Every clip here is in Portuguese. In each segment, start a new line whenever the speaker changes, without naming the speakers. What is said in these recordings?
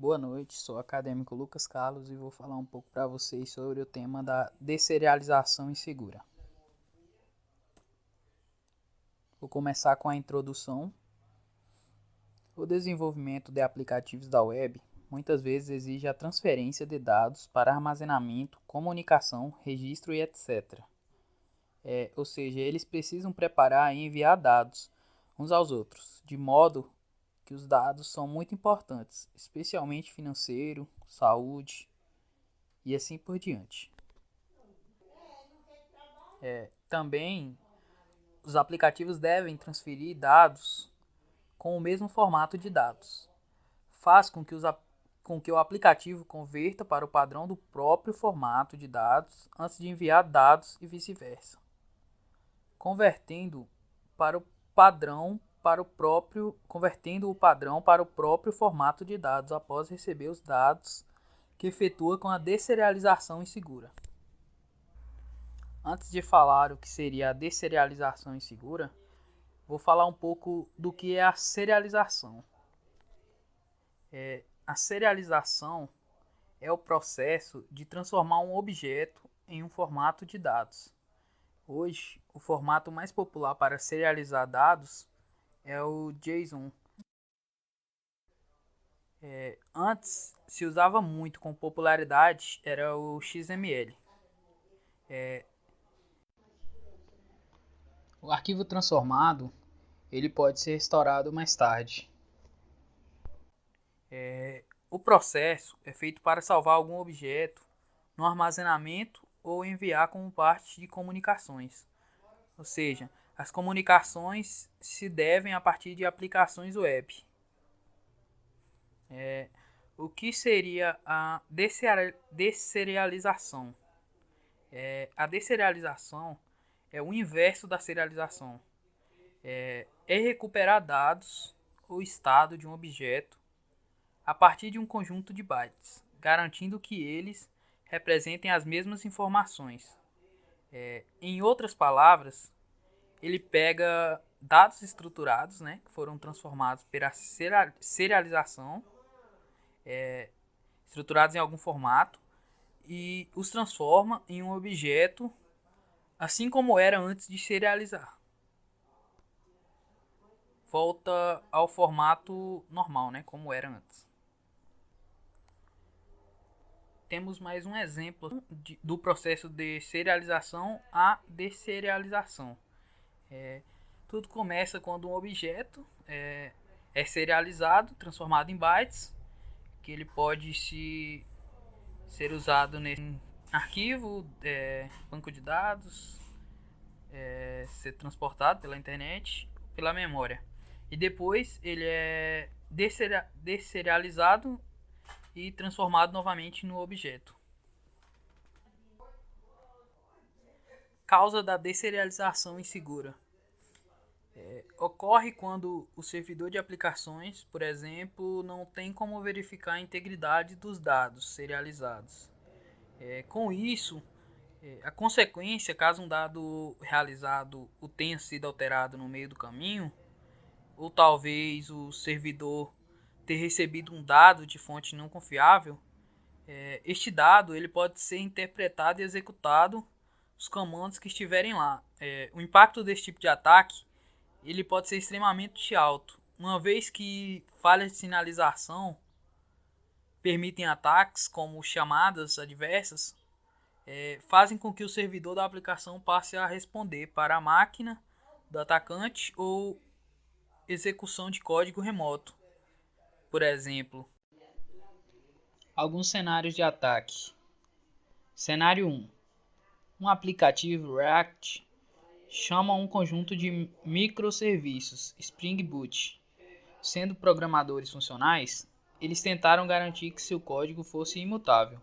Boa noite, sou o acadêmico Lucas Carlos e vou falar um pouco para vocês sobre o tema da desserialização insegura. Vou começar com a introdução. O desenvolvimento de aplicativos da web muitas vezes exige a transferência de dados para armazenamento, comunicação, registro e etc. Ou seja, eles precisam preparar e enviar dados uns aos outros, de modo que os dados são muito importantes, especialmente financeiro, saúde e assim por diante. Também os aplicativos devem transferir dados com o mesmo formato de dados. Faz com que o aplicativo converta para o padrão do próprio formato de dados antes de enviar dados e vice-versa. Convertendo o padrão para o próprio formato de dados após receber os dados, que efetua com a desserialização insegura. Antes de falar o que seria a desserialização insegura, vou falar um pouco do que é a serialização. A serialização é o processo de transformar um objeto em um formato de dados. Hoje, o formato mais popular para serializar dados é o JSON. Antes, se usava muito com popularidade, era o XML. O arquivo transformado ele pode ser restaurado mais tarde. O processo é feito para salvar algum objeto no armazenamento ou enviar como parte de comunicações. Ou seja, as comunicações se devem a partir de aplicações web. O que seria a desserialização? A desserialização é o inverso da serialização. É recuperar dados ou estado de um objeto a partir de um conjunto de bytes, garantindo que eles representem as mesmas informações. Em outras palavras, ele pega dados estruturados, que foram transformados pela serialização, estruturados em algum formato, e os transforma em um objeto assim como era antes de serializar. Volta ao formato normal, como era antes. Temos mais um exemplo do processo de serialização a desserialização. Tudo começa quando um objeto é serializado, transformado em bytes, que ele pode ser usado nesse arquivo, banco de dados, ser transportado pela internet, pela memória. E depois ele é desserializado e transformado novamente no objeto. Causa da desserialização insegura. Ocorre quando o servidor de aplicações, por exemplo, não tem como verificar a integridade dos dados serializados. Com isso, a consequência, caso um dado realizado tenha sido alterado no meio do caminho, ou talvez o servidor ter recebido um dado de fonte não confiável, este dado ele pode ser interpretado e executado os comandos que estiverem lá. O impacto desse tipo de ataque ele pode ser extremamente alto, uma vez que falhas de sinalização permitem ataques como chamadas adversas, fazem com que o servidor da aplicação passe a responder para a máquina do atacante ou execução de código remoto. Por exemplo, alguns cenários de ataque. Cenário 1. Um aplicativo React chama um conjunto de microserviços Spring Boot. Sendo programadores funcionais, eles tentaram garantir que seu código fosse imutável.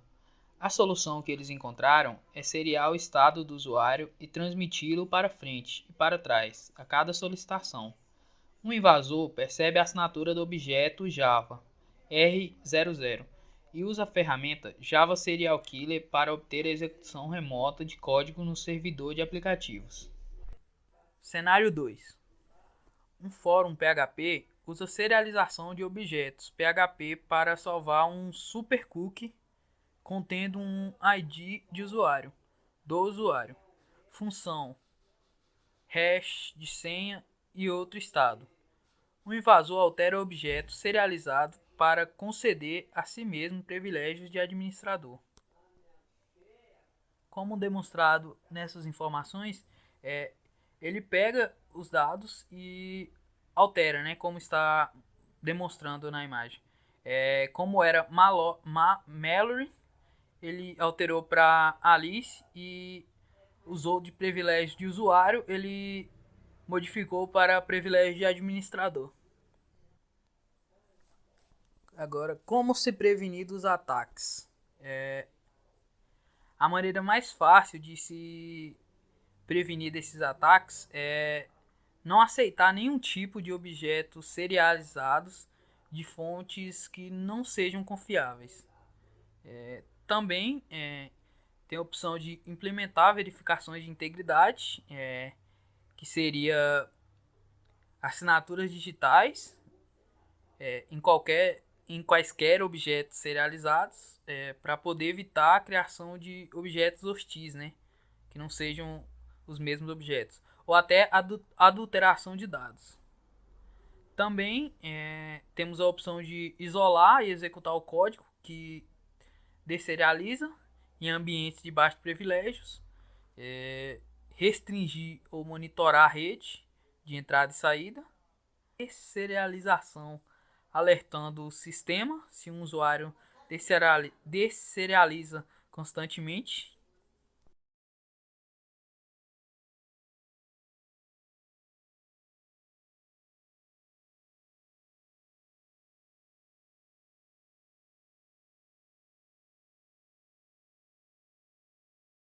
A solução que eles encontraram é seriar o estado do usuário e transmiti-lo para frente e para trás a cada solicitação. Um invasor percebe a assinatura do objeto Java R00 e usa a ferramenta Java Serial Killer para obter a execução remota de código no servidor de aplicativos. Cenário 2. Um fórum PHP usa serialização de objetos PHP para salvar um supercookie contendo um ID de usuário, do usuário, função, hash de senha e outro estado. O invasor altera o objeto serializado para conceder a si mesmo privilégios de administrador. Como demonstrado nessas informações, ele pega os dados e altera, né, como está demonstrando na imagem. Como era Mallory, ele alterou para Alice, e usou de privilégio de usuário, ele modificou para privilégio de administrador. Agora, como se prevenir dos ataques? A maneira mais fácil de se prevenir desses ataques é não aceitar nenhum tipo de objetos serializados de fontes que não sejam confiáveis. Também tem a opção de implementar verificações de integridade, que seria assinaturas digitais em quaisquer objetos serializados, para poder evitar a criação de objetos hostis, né, que não sejam os mesmos objetos, ou até adulteração de dados. Também temos a opção de isolar e executar o código que desserializa em ambientes de baixos privilégios, restringir ou monitorar a rede de entrada e saída, desserialização alertando o sistema se um usuário desserializa constantemente,